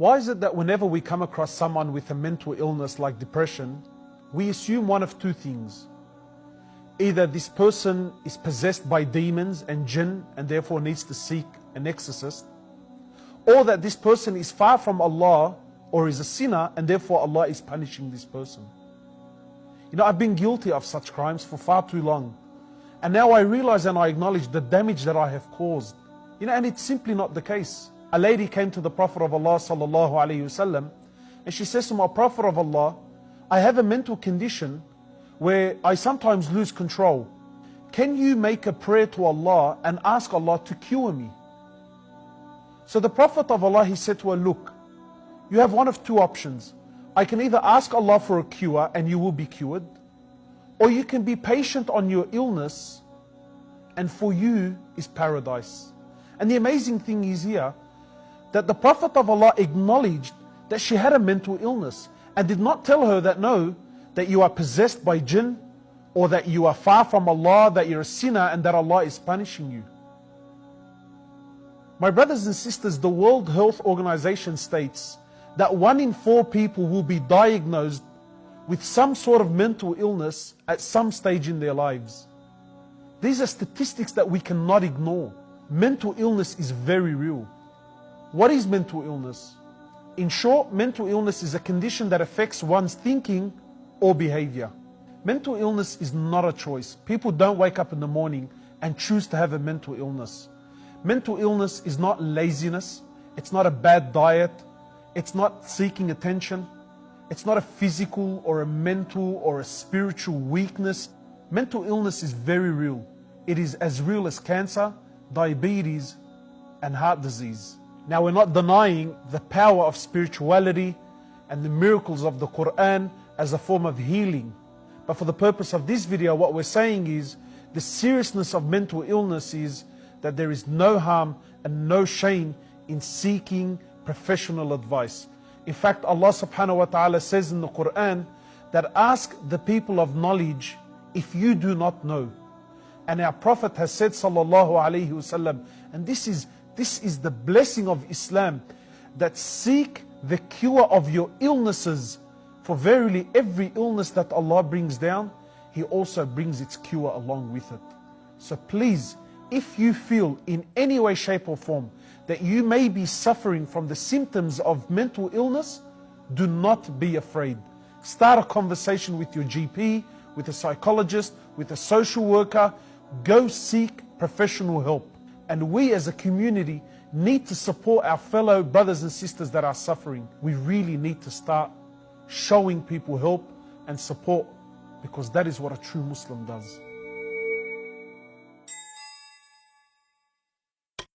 Why is it that whenever we come across someone with a mental illness like depression, we assume one of two things? Either this person is possessed by demons and jinn and therefore needs to seek an exorcist, or that this person is far from Allah or is a sinner and therefore Allah is punishing this person. You know, I've been guilty of such crimes for far too long. And now I realize and I acknowledge the damage that I have caused. You know, and it's simply not the case. A lady came to the Prophet of Allah sallallahu alaihi wasallam, and she says to my Prophet of Allah, I have a mental condition where I sometimes lose control. Can you make a prayer to Allah and ask Allah to cure me? So the Prophet of Allah, he said to her, look, you have one of two options. I can either ask Allah for a cure and you will be cured, or you can be patient on your illness and for you is paradise. And the amazing thing is here, that the Prophet of Allah acknowledged that she had a mental illness and did not tell her that no, that you are possessed by jinn, or that you are far from Allah, that you're a sinner and that Allah is punishing you. My brothers and sisters, the World Health Organization states that 1 in 4 people will be diagnosed with some sort of mental illness at some stage in their lives. These are statistics that we cannot ignore. Mental illness is very real. What is mental illness? In short, mental illness is a condition that affects one's thinking or behavior. Mental illness is not a choice. People don't wake up in the morning and choose to have a mental illness. Mental illness is not laziness. It's not a bad diet. It's not seeking attention. It's not a physical or a mental or a spiritual weakness. Mental illness is very real. It is as real as cancer, diabetes, and heart disease. Now, we're not denying the power of spirituality and the miracles of the Quran as a form of healing. But for the purpose of this video, what we're saying is the seriousness of mental illness is that there is no harm and no shame in seeking professional advice. In fact, Allah subhanahu wa ta'ala says in the Quran that ask the people of knowledge if you do not know. And our Prophet has said sallallahu alayhi wasallam, and this is the blessing of Islam, that seek the cure of your illnesses, for verily every illness that Allah brings down, He also brings its cure along with it. So please, if you feel in any way, shape or form that you may be suffering from the symptoms of mental illness, do not be afraid. Start a conversation with your GP, with a psychologist, with a social worker. Go seek professional help. And we as a community need to support our fellow brothers and sisters that are suffering. We really need to start showing people help and support, because that is what a true Muslim does.